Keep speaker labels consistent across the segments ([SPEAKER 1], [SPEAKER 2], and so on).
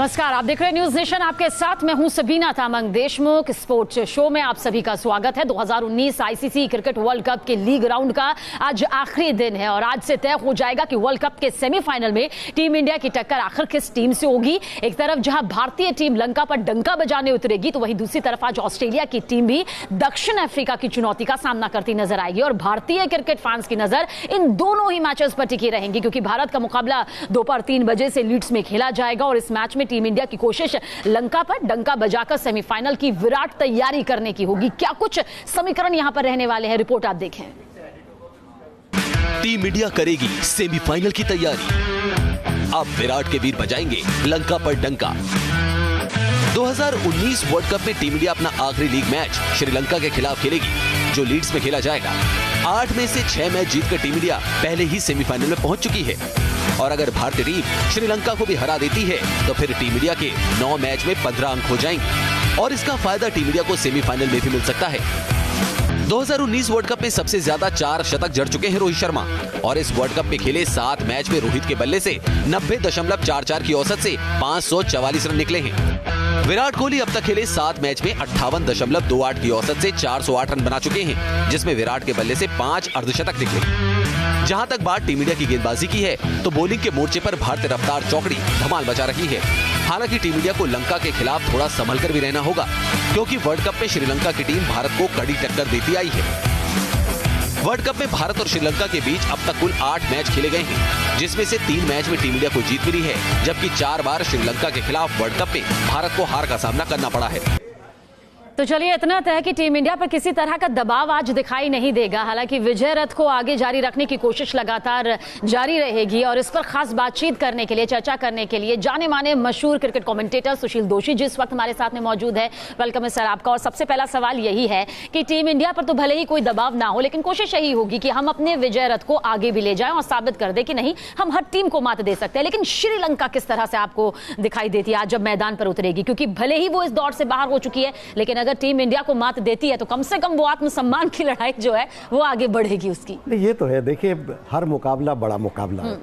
[SPEAKER 1] नमस्कार, आप देख रहे हैं न्यूज नेशन। आपके साथ मैं हूं सबीना तामंग देशमुख। स्पोर्ट्स शो में आप सभी का स्वागत है। 2019 आईसीसी क्रिकेट वर्ल्ड कप के लीग राउंड का आज आखिरी दिन है और आज से तय हो जाएगा कि वर्ल्ड कप के सेमीफाइनल में टीम इंडिया की टक्कर आखिर किस टीम से होगी। एक तरफ जहां भारतीय टीम लंका पर डंका बजाने उतरेगी, तो वहीं दूसरी तरफ आज ऑस्ट्रेलिया की टीम भी दक्षिण अफ्रीका की चुनौती का सामना करती नजर आएगी और भारतीय क्रिकेट फैंस की नजर इन दोनों ही मैचेस पर टिकी रहेंगी, क्योंकि भारत का मुकाबला दोपहर 3 बजे से लीड्स में खेला जाएगा और इस मैच में टीम इंडिया की कोशिश लंका पर डंका बजाकर सेमीफाइनल की विराट तैयारी करने की होगी। क्या कुछ समीकरण यहां पर रहने वाले हैं, रिपोर्ट आप देखें।
[SPEAKER 2] टीम इंडिया करेगी सेमीफाइनल की तैयारी। अब विराट के वीर बजाएंगे लंका पर डंका। 2019 वर्ल्ड कप में टीम इंडिया अपना आखिरी लीग मैच श्रीलंका के खिलाफ खेलेगी, जो लीड्स में खेला जाएगा। 8 में से 6 मैच जीतकर टीम इंडिया पहले ही सेमीफाइनल में पहुंच चुकी है और अगर भारतीय टीम श्रीलंका को भी हरा देती है तो फिर टीम इंडिया के 9 मैच में 15 अंक हो जाएंगे और इसका फायदा टीम इंडिया को सेमीफाइनल में भी मिल सकता है। 2019 वर्ल्ड कप में सबसे ज्यादा 4 शतक जड़ चुके हैं रोहित शर्मा और इस वर्ल्ड कप में खेले 7 मैच में रोहित के बल्ले से 90.44 की औसत से 544 रन निकले हैं। विराट कोहली अब तक खेले 7 मैच में 58.28 की औसत से 408 रन बना चुके हैं, जिसमें विराट के बल्ले से 5 अर्धशतक निकले। जहां तक बात टीम इंडिया की गेंदबाजी की है, तो बॉलिंग के मोर्चे पर भारतीय रफ्तार चौकड़ी धमाल मचा रही है। हालांकि टीम इंडिया को लंका के खिलाफ थोड़ा संभल कर भी रहना होगा, क्योंकि वर्ल्ड कप में श्रीलंका की टीम भारत को कड़ी टक्कर देती आई है। वर्ल्ड कप में भारत और श्रीलंका के बीच अब तक कुल 8 मैच खेले गए हैं, जिसमें से 3 मैच में टीम इंडिया को जीत मिली है, जबकि 4 बार श्रीलंका के खिलाफ वर्ल्ड कप में भारत को हार का सामना करना पड़ा है।
[SPEAKER 1] तो चलिए, इतना तय कि टीम इंडिया पर किसी तरह का दबाव आज दिखाई नहीं देगा। हालांकि विजय रथ को आगे जारी रखने की कोशिश लगातार जारी रहेगी और इस पर खास बातचीत करने के लिए, चर्चा करने के लिए जाने माने मशहूर क्रिकेट कमेंटेटर सुशील दोषी जी इस वक्त हमारे साथ में मौजूद है। वेलकम है सर आपका। और सबसे पहला सवाल यही है कि टीम इंडिया पर तो भले ही कोई दबाव ना हो, लेकिन कोशिश यही होगी कि हम अपने विजय रथ को आगे भी ले जाएं और साबित कर दें कि नहीं, हम हर टीम को मात दे सकते हैं। लेकिन श्रीलंका किस तरह से आपको दिखाई देती है आज जब मैदान पर उतरेगी? क्योंकि भले ही वो इस दौर से बाहर हो चुकी है, लेकिन अगर टीम इंडिया को मात देती है तो कम से कम वो आत्मसम्मान की लड़ाई जो है वो आगे बढ़ेगी उसकी।
[SPEAKER 3] ये तो है, देखिए हर मुकाबला बड़ा मुकाबला है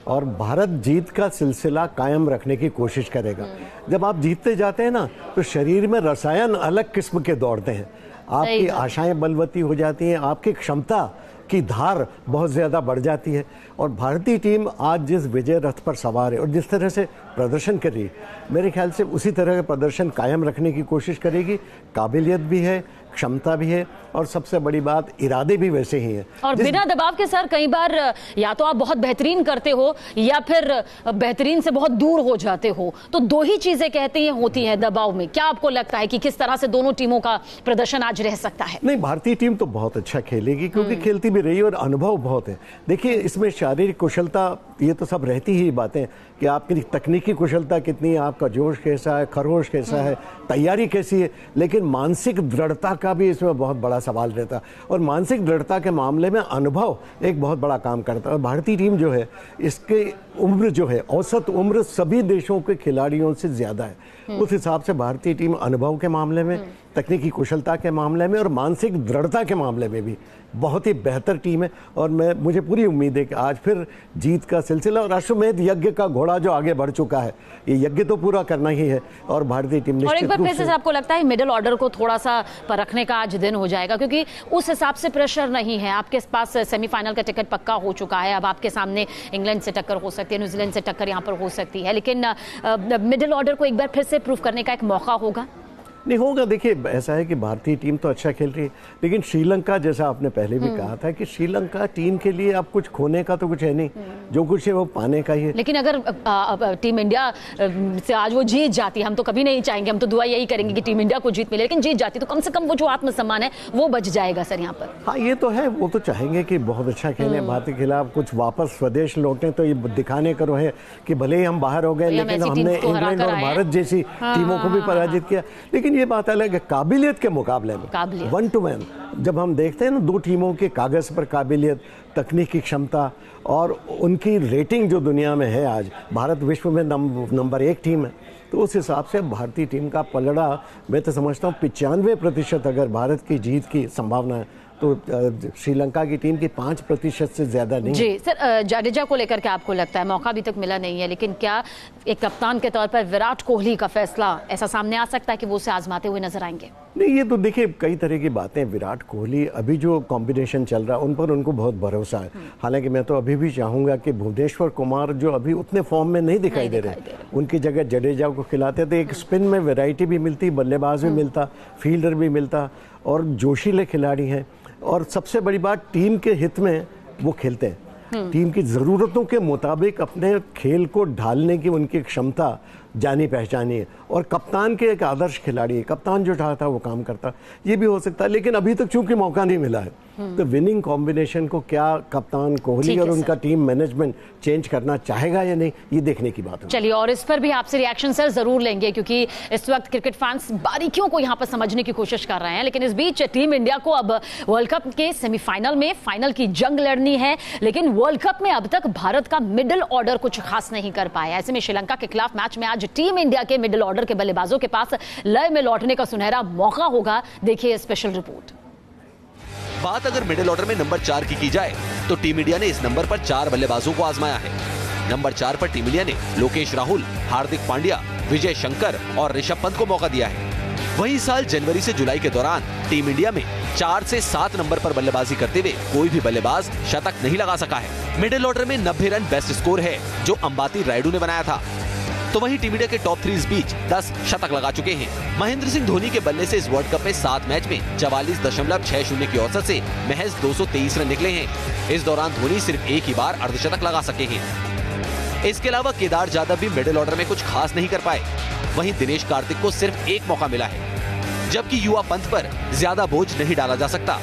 [SPEAKER 3] और भारत जीत का सिलसिला कायम रखने की कोशिश करेगा। जब आप जीतते जाते हैं ना, तो शरीर में रसायन अलग किस्म के दौड़ते हैं, आपकी आशाएं बलवती हो जाती हैं, आपकी क्षमता की धार बहुत ज़्यादा बढ़ जाती है। और भारतीय टीम आज जिस विजय रथ पर सवार है और जिस तरह से प्रदर्शन कर रही है, मेरे ख्याल से उसी तरह का प्रदर्शन कायम रखने की कोशिश करेगी। काबिलियत भी है, क्षमता भी है और सबसे बड़ी बात, इरादे भी वैसे ही हैं।
[SPEAKER 1] और बिना दबाव के सर कई बार या तो आप बहुत बेहतरीन करते हो या फिर बेहतरीन से बहुत दूर हो जाते हो, तो 2 ही चीजें कहते हैं होती हैं दबाव में। क्या आपको लगता है कि किस तरह से दोनों टीमों का प्रदर्शन आज रह सकता है?
[SPEAKER 3] नहीं, भारतीय टीम तो बहुत अच्छा खेलेगी, क्योंकि खेलती भी रही और अनुभव बहुत है। देखिए, इसमें शारीरिक कुशलता ये तो सब रहती ही बातें कि आपकी तकनीकी कुशलता कितनी है, आपका जोश कैसा है, खरोश कैसा है, तैयारी कैसी है, लेकिन मानसिक दृढ़ता का भी इसमें बहुत बड़ा सवाल रहता है। और मानसिक दृढ़ता के मामले में अनुभव एक बहुत बड़ा काम करता है। और भारतीय टीम जो है, इसके उम्र जो है, औसत उम्र सभी देशों के खिलाड़ियों से ज़्यादा है। उस हिसाब से भारतीय टीम अनुभव के मामले में, तकनीकी कुशलता के मामले में और मानसिक दृढ़ता के मामले में भी बहुत ही बेहतर टीम है। और मुझे पूरी उम्मीद है कि आज फिर जीत का सिलसिला और अश्वमेध यज्ञ का घोड़ा जो आगे बढ़ चुका है, ये यज्ञ तो पूरा करना ही है और भारतीय टीम
[SPEAKER 1] और एक बार फिर से आपको लगता है मिडिल ऑर्डर को थोड़ा सा परखने का आज दिन हो जाएगा, क्योंकि उस हिसाब से प्रेशर नहीं है। आपके पास सेमीफाइनल का टिकट पक्का हो चुका है। अब आपके सामने इंग्लैंड से टक्कर हो सकती है, न्यूजीलैंड से टक्कर यहाँ पर हो सकती है, लेकिन मिडिल ऑर्डर को एक बार फिर से प्रूव करने का एक मौका होगा।
[SPEAKER 3] नहीं होगा। देखिए, ऐसा है कि भारतीय टीम तो अच्छा खेल रही है, लेकिन श्रीलंका, जैसा आपने पहले भी कहा था कि श्रीलंका टीम के लिए अब कुछ खोने का तो कुछ है नहीं, जो कुछ है वो पाने का ही है।
[SPEAKER 1] लेकिन अगर टीम इंडिया से आज वो जीत जाती, हम तो कभी नहीं चाहेंगे, हम तो दुआ यही करेंगे कि टीम इंडिया को जीत मिले, लेकिन जीत जाती तो कम से कम वो जो आत्मसम्मान है वो बच जाएगा सर यहाँ पर।
[SPEAKER 3] हाँ, ये तो है, वो तो चाहेंगे कि बहुत अच्छा खेलें भारत के खिलाफ, कुछ वापस स्वदेश लौटें, तो ये दिखाने करो है कि भले ही हम बाहर हो गए, लेकिन हमने इंग्लैंड और भारत जैसी टीमों को भी पराजित किया। लेकिन ये बात अलग है, काबिलियत के मुकाबले में, 1 to 1 जब हम देखते हैं ना, 2 टीमों के कागज पर काबिलियत, तकनीकी क्षमता और उनकी रेटिंग जो दुनिया में है आज, भारत विश्व में नंबर 1 टीम है, तो उस हिसाब से भारतीय टीम का पलड़ा मैं तो समझता हूँ 95% अगर भारत की जीत की संभावना है तो श्रीलंका की टीम की 5% से ज्यादा नहीं।
[SPEAKER 1] जी सर, जाडेजा को लेकर के आपको लगता है मौका अभी तक मिला नहीं है, लेकिन क्या एक कप्तान के तौर पर विराट कोहली का फैसला ऐसा सामने आ सकता है कि वो उसे आजमाते हुए नजर आएंगे?
[SPEAKER 3] नहीं, ये तो देखिए कई तरह की बातें। विराट कोहली अभी जो कॉम्बिनेशन चल रहा है उन पर उनको बहुत भरोसा है। हालांकि मैं तो अभी भी चाहूंगा कि भुवनेश्वर कुमार जो अभी उतने फॉर्म में नहीं दिखाई दे रहे, उनकी जगह जडेजा को खिलाते तो एक स्पिन में वैरायटी भी मिलती, बल्लेबाज भी मिलता, फील्डर भी मिलता, और जोशीले खिलाड़ी हैं। और सबसे बड़ी बात, टीम के हित में वो खेलते हैं। टीम की ज़रूरतों के मुताबिक अपने खेल को ढालने की उनकी क्षमता जानी पहचानी है। और कप्तान के एक आदर्श खिलाड़ी है, कप्तान जो चाहता है वो काम करता, ये भी हो सकता है। लेकिन अभी तक चूंकि मौका नहीं मिला है, तो विनिंग कॉम्बिनेशन को क्या कप्तान कोहली और उनका टीम मैनेजमेंट चेंज करना चाहेगा या नहीं, ये देखने की बात है।
[SPEAKER 1] चलिए, और इस पर भी आपसे रिएक्शन सर जरूर लेंगे, क्योंकि इस वक्त क्रिकेट फैंस बारीकियों को यहाँ पर समझने की कोशिश कर रहे हैं। लेकिन इस बीच टीम इंडिया को अब वर्ल्ड कप के सेमीफाइनल में फाइनल की जंग लड़नी है। लेकिन वर्ल्ड कप में अब तक भारत का मिडिल ऑर्डर कुछ खास नहीं कर पाया। ऐसे में श्रीलंका के खिलाफ मैच में आज टीम इंडिया के मिडिल ऑर्डर के बल्लेबाजों के पास लय में लौटने का सुनहरा मौका होगा। देखिए स्पेशल रिपोर्ट।
[SPEAKER 2] बात अगर मिडिल ऑर्डर में नंबर 4 की जाए तो टीम इंडिया ने इस नंबर पर 4 बल्लेबाजों को आजमाया है। नंबर 4 पर टीम इंडिया ने लोकेश राहुल, हार्दिक पांड्या, विजय शंकर और ऋषभ पंत को मौका दिया है। वहीं साल जनवरी से जुलाई के दौरान टीम इंडिया में 4 से 7 नंबर पर बल्लेबाजी करते हुए कोई भी बल्लेबाज शतक नहीं लगा सका है। मिडिल ऑर्डर में 90 रन बेस्ट स्कोर है जो अंबाती रायडू ने बनाया था। तो वहीं टीम इंडिया के टॉप 3 इस बीच 10 शतक लगा चुके हैं। महेंद्र सिंह धोनी के बल्ले से इस वर्ल्ड कप में 7 मैच में 44.60 की औसत से महज 223 रन निकले हैं। इस दौरान धोनी सिर्फ एक ही बार अर्धशतक लगा सके हैं। इसके अलावा केदार जाधव भी मिडिल ऑर्डर में कुछ खास नहीं कर पाए। वहीं दिनेश कार्तिक को सिर्फ एक मौका मिला है, जबकि युवा पंत पर ज्यादा बोझ नहीं डाला जा सकता।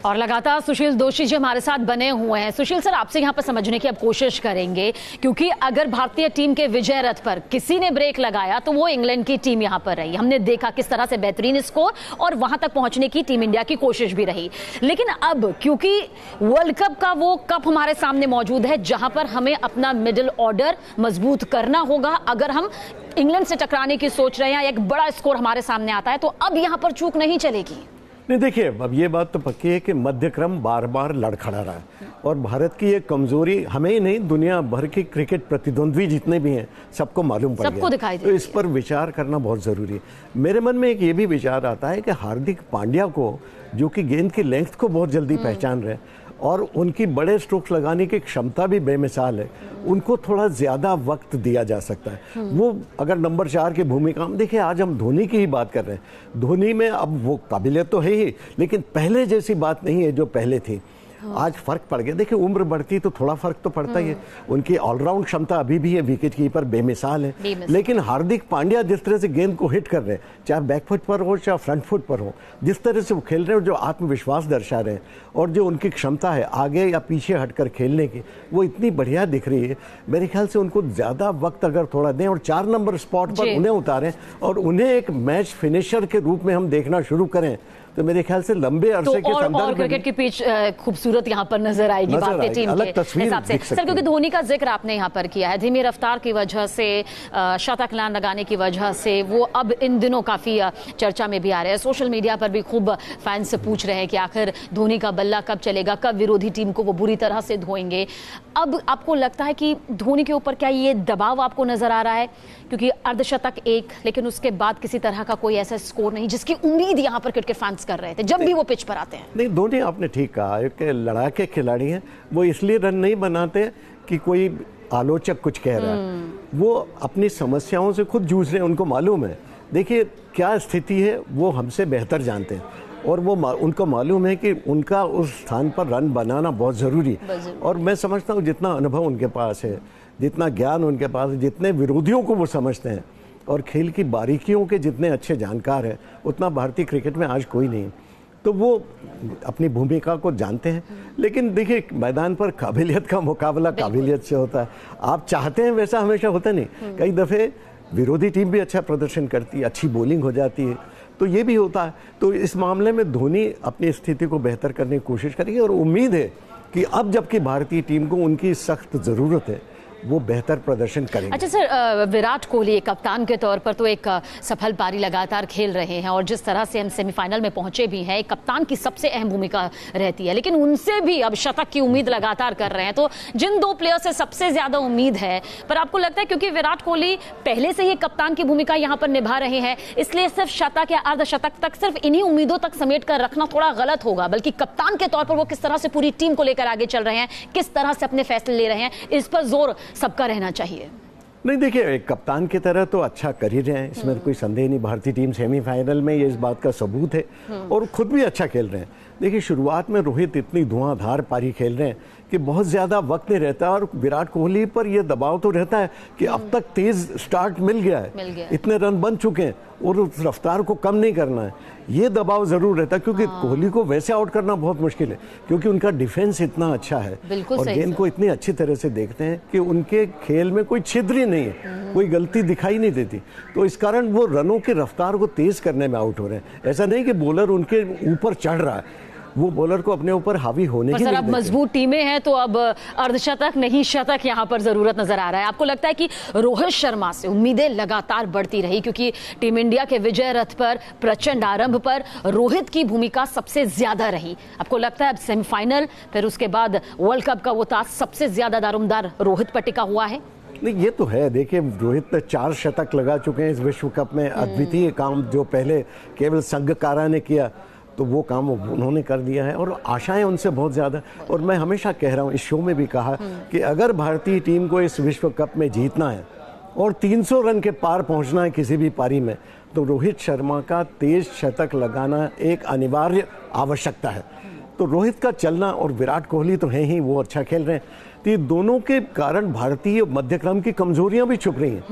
[SPEAKER 1] और लगातार सुशील दोषी जी हमारे साथ बने हुए हैं। सुशील सर, आपसे यहाँ पर समझने की अब कोशिश करेंगे, क्योंकि अगर भारतीय टीम के विजय रथ पर किसी ने ब्रेक लगाया तो वो इंग्लैंड की टीम यहाँ पर रही। हमने देखा किस तरह से बेहतरीन स्कोर और वहां तक पहुंचने की टीम इंडिया की कोशिश भी रही। लेकिन अब क्योंकि वर्ल्ड कप का वो कप हमारे सामने मौजूद है जहां पर हमें अपना मिडिल ऑर्डर मजबूत करना होगा। अगर हम इंग्लैंड से टकराने की सोच रहे हैं, एक बड़ा स्कोर हमारे सामने आता है, तो अब यहाँ पर चूक नहीं चलेगी।
[SPEAKER 3] नहीं, देखिए अब ये बात तो पक्की है कि मध्यक्रम बार बार लड़खड़ा रहा है और भारत की ये कमजोरी हमें ही नहीं, दुनिया भर के क्रिकेट प्रतिद्वंद्वी जितने भी हैं सबको मालूम पड़ गया। तो इस पर विचार करना बहुत जरूरी है। मेरे मन में एक ये भी विचार आता है कि हार्दिक पांड्या को, जो कि गेंद की लेंथ को बहुत जल्दी पहचान रहे और उनकी बड़े स्ट्रोक्स लगाने की क्षमता भी बेमिसाल है, उनको थोड़ा ज्यादा वक्त दिया जा सकता है। वो अगर नंबर 4 की भूमिका में देखिए, आज हम धोनी की ही बात कर रहे हैं। धोनी में अब वो काबिलियत तो है ही, लेकिन पहले जैसी बात नहीं है जो पहले थी। आज फर्क पड़ गया। देखिए उम्र बढ़ती तो थोड़ा फर्क तो पड़ता ही है। उनकी ऑलराउंड क्षमता अभी भी है, विकेट कीपर बेमिसाल है। लेकिन हार्दिक पांड्या जिस तरह से गेंद को हिट कर रहे हैं, चाहे बैकफुट पर हो चाहे फ्रंट फुट पर हो, जिस तरह से वो खेल रहे हैं, जो आत्मविश्वास दर्शा रहे हैं और जो उनकी क्षमता है आगे या पीछे हटकर खेलने की, वो इतनी बढ़िया दिख रही है। मेरे ख्याल से उनको ज्यादा वक्त अगर थोड़ा दें और 4 नंबर स्पॉट पर उन्हें उतारें और उन्हें एक मैच फिनिशर के रूप में हम देखना शुरू करें, तो मेरे ख्याल से लंबे अरसे के संदर्भ में क्रिकेट
[SPEAKER 1] की पिच खूबसूरत यहाँ पर नजर आएगी भारतीय टीम के हिसाब से। सर, क्योंकि धोनी का जिक्र आपने यहाँ पर किया है, धीमी रफ्तार की वजह से, शतक लगाने की वजह से वो अब इन दिनों काफी चर्चा में भी आ रहे हैं। सोशल मीडिया पर भी खूब फैंस से पूछ रहे हैं कि आखिर धोनी का बल्ला कब चलेगा, कब विरोधी टीम को वो बुरी तरह से धोएंगे। अब आपको लगता है कि धोनी के ऊपर क्या ये दबाव आपको नजर आ रहा है, क्योंकि अर्धशतक एक, लेकिन उसके बाद किसी तरह का कोई ऐसा स्कोर नहीं जिसकी उम्मीद यहाँ पर क्रिकेट फैंस कर रहे थे जब भी वो पिच पर आते हैं?
[SPEAKER 3] नहीं, धोनी आपने ठीक कहा कि लड़ाके खिलाड़ी हैं। वो इसलिए रन नहीं बनाते कि कोई आलोचक कुछ कह रहा है, वो अपनी समस्याओं से खुद जूझ रहे हैं, उनको मालूम है। देखिए क्या स्थिति है वो हमसे बेहतर जानते हैं और वो उनको मालूम है कि उनका उस स्थान पर रन बनाना बहुत ज़रूरी है। और मैं समझता हूँ जितना अनुभव उनके पास है, जितना ज्ञान उनके पास है, जितने विरोधियों को वो समझते हैं और खेल की बारीकियों के जितने अच्छे जानकार हैं, उतना भारतीय क्रिकेट में आज कोई नहीं। तो वो अपनी भूमिका को जानते हैं। लेकिन देखिए मैदान पर काबिलियत का मुकाबला काबिलियत से होता है। आप चाहते हैं वैसा हमेशा होता नहीं। कई दफ़े विरोधी टीम भी अच्छा प्रदर्शन करती है, अच्छी बॉलिंग हो जाती है, तो ये भी होता है। तो इस मामले में धोनी अपनी स्थिति को बेहतर करने की कोशिश करेंगे और उम्मीद है कि अब जबकि भारतीय टीम को उनकी सख्त ज़रूरत है, वो बेहतर प्रदर्शन करेंगे।
[SPEAKER 1] अच्छा सर, विराट कोहली कप्तान के तौर पर तो एक सफल पारी लगातार खेल रहे हैं और जिस तरह से हम सेमीफाइनल में पहुंचे भी हैं, एक कप्तान की सबसे अहम भूमिका रहती है, लेकिन उनसे भी अब शतक की उम्मीद लगातार कर रहे हैं। तो जिन दो प्लेयर से सबसे ज्यादा उम्मीद है, पर आपको लगता है क्योंकि विराट कोहली पहले से ही कप्तान की भूमिका यहां पर निभा रहे हैं, इसलिए सिर्फ शतक या अर्धशतक तक सिर्फ इन्हीं उम्मीदों तक समेट कर रखना थोड़ा गलत होगा, बल्कि कप्तान के तौर पर वो किस तरह से पूरी टीम को लेकर आगे चल रहे हैं, किस तरह से अपने फैसले ले रहे हैं, इस पर जोर सबका रहना चाहिए।
[SPEAKER 3] नहीं, देखिए, एक कप्तान की तरह तो अच्छा कर ही रहे हैं, इसमें कोई संदेह नहीं। भारतीय टीम सेमीफाइनल में, ये इस बात का सबूत है, और खुद भी अच्छा खेल रहे हैं। देखिए, शुरुआत में रोहित इतनी धुआंधार पारी खेल रहे हैं कि बहुत ज़्यादा वक्त नहीं रहता, और विराट कोहली पर यह दबाव तो रहता है कि अब तक तेज स्टार्ट मिल गया है, इतने रन बन चुके हैं और उस रफ्तार को कम नहीं करना है, ये दबाव जरूर रहता है, क्योंकि कोहली को वैसे आउट करना बहुत मुश्किल है, क्योंकि उनका डिफेंस इतना अच्छा है और गेंद को इतनी अच्छी तरह से देखते हैं कि उनके खेल में कोई छिद्र ही नहीं है, कोई गलती दिखाई नहीं देती। तो इस कारण वो रनों की रफ्तार को तेज करने में आउट हो रहे हैं। ऐसा नहीं कि बॉलर उनके ऊपर चढ़ रहा है, वो बॉलर को अपने ऊपर हावी होने की नहीं देते।
[SPEAKER 1] अब मजबूत टीमें हैं तो अब अर्धशतक नहीं शतक यहां पर जरूरत नजर आ रहा है। आपको लगता है कि रोहित शर्मा से उम्मीदें लगातार बढ़ती रही, क्योंकि टीम इंडिया के विजय रथ पर, प्रचंड आरंभ पर रोहित की भूमिका सबसे ज्यादा रही। आपको लगता है अब सेमीफाइनल, फिर उसके बाद वर्ल्ड कप का वो ताज सबसे ज्यादा दारोमदार रोहित पर टिका हुआ है?
[SPEAKER 3] नहीं, ये तो है। देखिए, रोहित 4 शतक लगा चुके हैं इस विश्व कप में, अद्वितीय काम जो पहले केवल संगकारा ने किया, तो वो काम उन्होंने कर दिया है और आशाएं उनसे बहुत ज़्यादा। और मैं हमेशा कह रहा हूँ, इस शो में भी कहा कि अगर भारतीय टीम को इस विश्व कप में जीतना है और 300 रन के पार पहुंचना है किसी भी पारी में, तो रोहित शर्मा का तेज शतक लगाना एक अनिवार्य आवश्यकता है। तो रोहित का चलना, और विराट कोहली तो हैं ही, वो अच्छा खेल रहे हैं, तो ये दोनों के कारण भारतीय मध्यक्रम की कमजोरियां भी छुप रही हैं।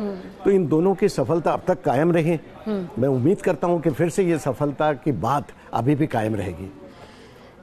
[SPEAKER 3] तो इन दोनों की सफलता अब तक कायम रही। मैं उम्मीद करता हूं कि फिर से ये सफलता की बात अभी भी कायम रहेगी।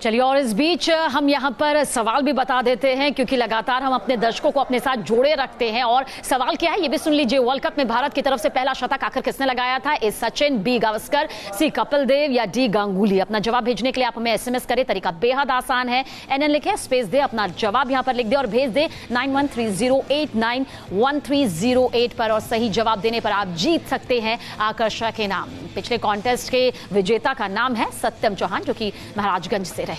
[SPEAKER 1] चलिए, और इस बीच हम यहाँ पर सवाल भी बता देते हैं, क्योंकि लगातार हम अपने दर्शकों को अपने साथ जोड़े रखते हैं। और सवाल क्या है ये भी सुन लीजिए। वर्ल्ड कप में भारत की तरफ से पहला शतक आखिर किसने लगाया था? ए सचिन, बी गावस्कर, सी कपिल देव या डी गांगुली? अपना जवाब भेजने के लिए आप हमें एसएमएस करें, तरीका बेहद आसान है। एनएन लिखे, स्पेस दे, अपना जवाब यहाँ पर लिख दे और भेज दे 9130891308 पर। और सही जवाब देने पर आप जीत सकते हैं आकर्षक इनाम। पिछले कॉन्टेस्ट के विजेता का नाम है सत्यम चौहान, जो कि महाराजगंज से रहे।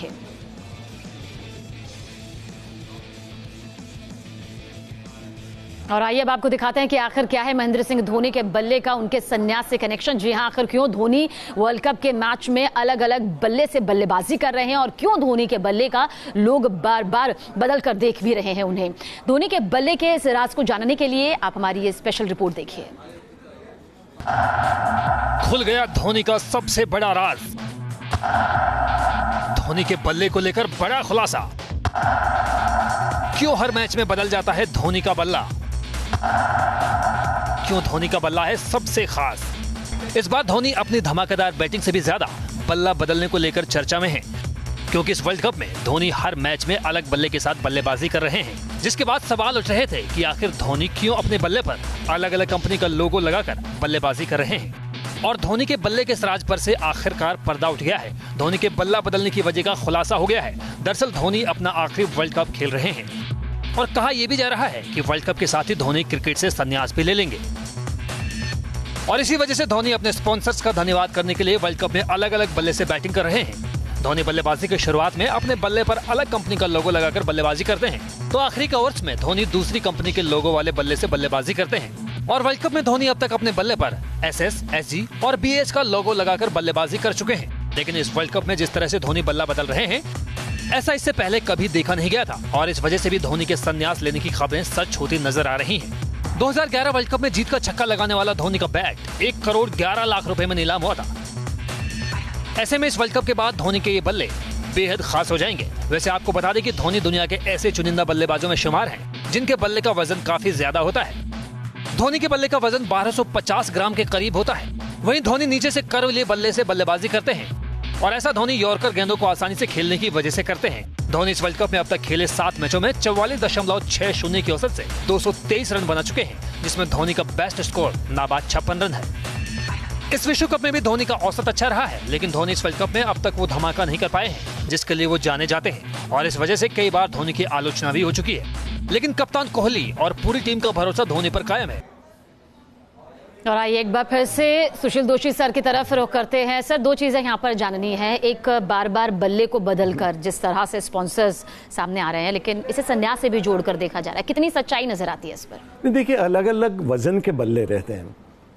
[SPEAKER 1] और आइए अब आपको दिखाते हैं कि आखिर क्या है महेंद्र सिंह धोनी के बल्ले का उनके संन्यास से कनेक्शन। जी हां, आखिर क्यों धोनी वर्ल्ड कप के मैच में अलग अलग बल्ले से बल्लेबाजी कर रहे हैं और क्यों धोनी के बल्ले का लोग बार बार बदल कर देख भी रहे हैं उन्हें। धोनी के बल्ले के इस राज को जानने के लिए आप हमारी ये स्पेशल रिपोर्ट देखिए।
[SPEAKER 4] खुल गया धोनी का सबसे बड़ा राज। धोनी के बल्ले को लेकर बड़ा खुलासा। क्यों हर मैच में बदल जाता है धोनी का बल्ला? क्यों धोनी का बल्ला है सबसे खास? इस बार धोनी अपनी धमाकेदार बैटिंग से भी ज्यादा बल्ला बदलने को लेकर चर्चा में है, क्योंकि इस वर्ल्ड कप में धोनी हर मैच में अलग बल्ले के साथ बल्लेबाजी कर रहे हैं। जिसके बाद सवाल उठ रहे थे कि आखिर धोनी क्यों अपने बल्ले पर अलग अलग कंपनी का लोगो लगाकर बल्लेबाजी कर रहे हैं। और धोनी के बल्ले के इस राज पर से आखिरकार पर्दा उठ गया है। धोनी के बल्ला बदलने की वजह का खुलासा हो गया है। दरअसल धोनी अपना आखिरी वर्ल्ड कप खेल रहे हैं और कहा यह भी जा रहा है कि वर्ल्ड कप के साथ ही धोनी क्रिकेट से संन्यास भी ले लेंगे। और इसी वजह से धोनी अपने स्पॉन्सर्स का धन्यवाद करने के लिए वर्ल्ड कप में अलग अलग बल्ले से बैटिंग कर रहे हैं। धोनी बल्लेबाजी की शुरुआत में अपने बल्ले पर अलग कंपनी का लोगो लगाकर बल्लेबाजी करते हैं, तो आखिरी के ओवर्स में धोनी दूसरी कंपनी के लोगो वाले बल्ले से बल्लेबाजी करते हैं। और वर्ल्ड कप में धोनी अब तक अपने बल्ले पर SS, SG और BH का लोगो लगाकर बल्लेबाजी कर चुके हैं। लेकिन इस वर्ल्ड कप में जिस तरह से धोनी बल्ला बदल रहे हैं, ऐसा इससे पहले कभी देखा नहीं गया था। और इस वजह से भी धोनी के संन्यास लेने की खबरें सच होती नजर आ रही हैं। 2011 वर्ल्ड कप में जीत का छक्का लगाने वाला धोनी का बैट 1 करोड़ 11 लाख रुपए में नीलाम हुआ था। ऐसे में इस वर्ल्ड कप के बाद धोनी के ये बल्ले बेहद खास हो जाएंगे। वैसे आपको बता दें कि धोनी दुनिया के ऐसे चुनिंदा बल्लेबाजों में शुमार हैं जिनके बल्ले का वजन काफी ज्यादा होता है। धोनी के बल्ले का वजन 1250 ग्राम के करीब होता है। वहीं धोनी नीचे से कर्व लिए बल्ले से बल्लेबाजी करते हैं और ऐसा धोनी यॉर्कर गेंदों को आसानी से खेलने की वजह से करते हैं। धोनी इस वर्ल्ड कप में अब तक खेले 7 मैचों में 44.60 की औसत से 223 रन बना चुके हैं, जिसमें धोनी का बेस्ट स्कोर नाबाद 56 रन है। इस विश्व कप में भी धोनी का औसत अच्छा रहा है, लेकिन धोनी इस वर्ल्ड कप में अब तक वो धमाका नहीं कर पाए हैं जिसके लिए वो जाने जाते हैं और इस वजह से कई बार धोनी की आलोचना भी हो चुकी है। लेकिन कप्तान कोहली और पूरी टीम का भरोसा धोनी पर कायम है।
[SPEAKER 1] और आइए एक बार फिर से सुशील दोषी सर की तरफ रुख करते हैं। सर, दो चीजें यहाँ पर जाननी है। एक, बार बार बल्ले को बदलकर जिस तरह से स्पॉन्सर्स सामने आ रहे हैं, लेकिन इसे संन्यास से भी जोड़कर देखा जा रहा है, कितनी सच्चाई नजर आती है इस पर?
[SPEAKER 3] देखिए, अलग अलग वजन के बल्ले रहते हैं।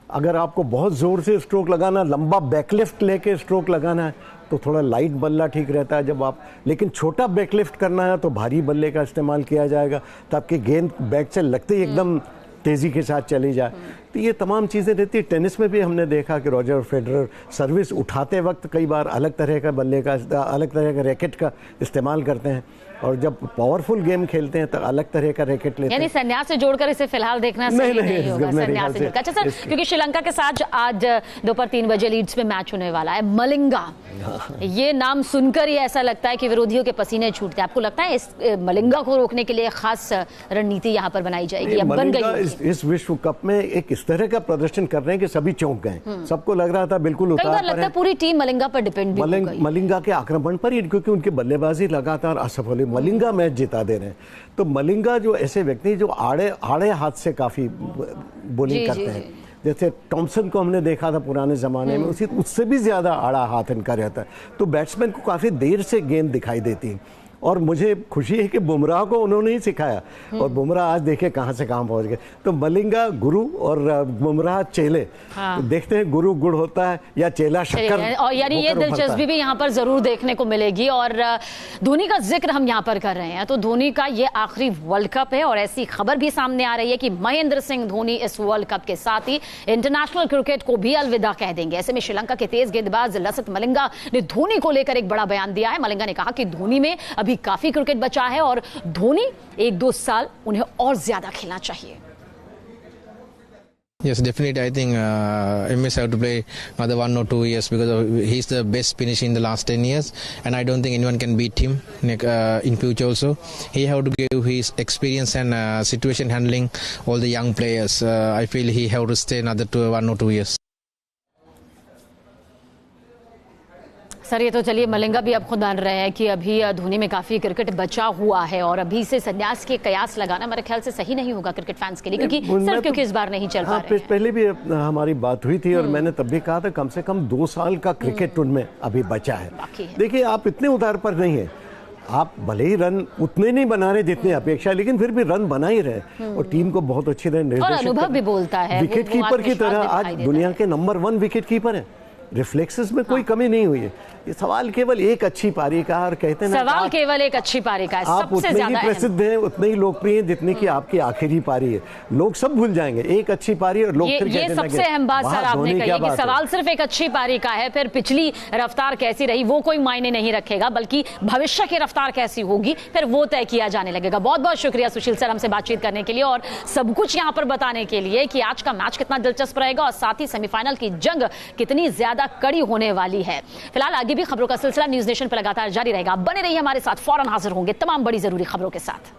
[SPEAKER 3] अगर आपको बहुत जोर से स्ट्रोक लगाना, लंबा बैकलिफ्ट लेके स्ट्रोक लगाना है तो थोड़ा लाइट बल्ला ठीक रहता है। जब आप लेकिन छोटा बैकलिफ्ट करना है तो भारी बल्ले का इस्तेमाल किया जाएगा ताकि गेंद बैट से लगते ही एकदम तेजी के साथ चली जाए। तो ये तमाम चीज़ें रहती है। टेनिस में भी हमने देखा कि रॉजर फेडरर सर्विस उठाते वक्त कई बार अलग तरह का बल्ले का, अलग तरह का रैकेट का इस्तेमाल करते हैं, और जब पावरफुल गेम खेलते हैं तो अलग तरह का रैकेट लेते हैं।
[SPEAKER 1] यानी संन्यास से जोड़कर इसे फिलहाल देखना सही नहीं होगा। संन्यास से जोड़कर। अच्छा सर, क्योंकि श्रीलंका के साथ आज दोपहर 3 बजे लीड्स में मैच होने वाला है, मलिंगा, ये नाम सुनकर ही ऐसा लगता है कि विरोधियों के पसीने छूटते हैं। आपको लगता है इस मलिंगा को रोकने के लिए खास रणनीति यहाँ पर बनाई जाएगी? बन गई
[SPEAKER 3] इस विश्व कप में एक इस तरह का प्रदर्शन कर रहे हैं कि सभी चौंक गए। सबको लग रहा था बिल्कुल उतार पर
[SPEAKER 1] लगता है पूरी टीम मलिंगा पर डिपेंड भी हो गई।
[SPEAKER 3] मलिंगा के आक्रमण पर ही, क्योंकि उनकी बल्लेबाजी लगातार असफल, मलिंगा मैच जिता दे रहे हैं। तो मलिंगा जो ऐसे व्यक्ति जो आड़े हाथ से काफी बॉलिंग करते हैं, जैसे टॉमसन को हमने देखा था पुराने जमाने में, उससे भी ज्यादा आड़ा हाथ इनका रहता है। तो बैट्समैन को काफी देर से गेंद दिखाई देती है। और मुझे खुशी है कि बुमराह को उन्होंने ही सिखाया, और बुमराह आज देखे कहां से कहां पहुंच गए। तो मलिंगा गुरु और बुमराह चेले। तो देखते हैं गुरु गुड़ होता है या चेला शक्कर।
[SPEAKER 1] और यानी ये दिलचस्पी भी यहाँ पर जरूर देखने को मिलेगी। और धोनी का जिक्र हम यहाँ पर कर रहे हैं, तो धोनी का ये आखिरी वर्ल्ड कप है, और ऐसी खबर भी सामने आ रही है कि महेंद्र सिंह धोनी इस वर्ल्ड कप के साथ ही इंटरनेशनल क्रिकेट को भी अलविदा कह देंगे। ऐसे में श्रीलंका के तेज गेंदबाज लसिथ मलिंगा ने धोनी को लेकर एक बड़ा बयान दिया है। मलिंगा ने कहा कि धोनी में अभी काफी क्रिकेट बचा है और धोनी 1-2 साल उन्हें और ज्यादा खेलना चाहिए।
[SPEAKER 5] Yes, definitely. I think MS have to play another 1 or 2 years because he's the best finisher in the last 10 years, and I don't think anyone can beat him in future. Also, he have to give his experience and situation handling all the young players. I feel he have to stay another 1 or 2 years.
[SPEAKER 1] Sir, ये तो चलिए मलिंगा भी अब खुद मान रहे हैं कि अभी धोनी में काफी क्रिकेट बचा हुआ है, और अभी से संन्यास के कयास लगाना मेरे ख्याल से सही नहीं होगा क्रिकेट फैंस के लिए, क्योंकि सिर्फ क्योंकि इस बार नहीं चल पा रहे हैं।
[SPEAKER 3] पहले भी हमारी बात हुई थी और मैंने तब भी कहा था कम से कम 2 साल का क्रिकेट उनमें अभी बचा है। देखिए, आप इतने उतार पर नहीं है, आप भले ही रन उतने नहीं बना रहे जितने अपेक्षा, लेकिन फिर भी रन बना ही रहे, और टीम को बहुत अच्छी रन,
[SPEAKER 1] और अनुभव भी बोलता है।
[SPEAKER 3] विकेट कीपर की तरह आज दुनिया के नंबर 1 विकेट कीपर है। रिफ्लेक्सेस में कोई कमी नहीं हुई है। ये सवाल केवल एक अच्छी पारी का, और कहते हैं
[SPEAKER 1] सवाल केवल एक अच्छी पारी का है।
[SPEAKER 3] आप उतने ही प्रसिद्ध हैं, उतने ही लोकप्रिय हैं जितनी की आपकी आखिरी पारी है। लोग सब भूल जाएंगे एक अच्छी पारी, और लोग फिर
[SPEAKER 1] ये सबसे अहम बात सर आपने कही कि सवाल सिर्फ एक अच्छी पारी का है, फिर पिछली रफ्तार कैसी रही वो कोई मायने नहीं रखेगा, बल्कि भविष्य की रफ्तार कैसी होगी फिर वो तय किया जाने लगेगा। बहुत बहुत शुक्रिया सुशील सर हमसे बातचीत करने के लिए, और सब कुछ यहाँ पर बताने के लिए कि आज का मैच कितना दिलचस्प रहेगा, और साथ ही सेमीफाइनल की जंग कितनी ज्यादा कड़ी होने वाली है। फिलहाल आगे भी खबरों का सिलसिला न्यूज़ नेशन पर लगातार जारी रहेगा। बने रहिए हमारे साथ, फौरन हाजिर होंगे तमाम बड़ी जरूरी खबरों के साथ।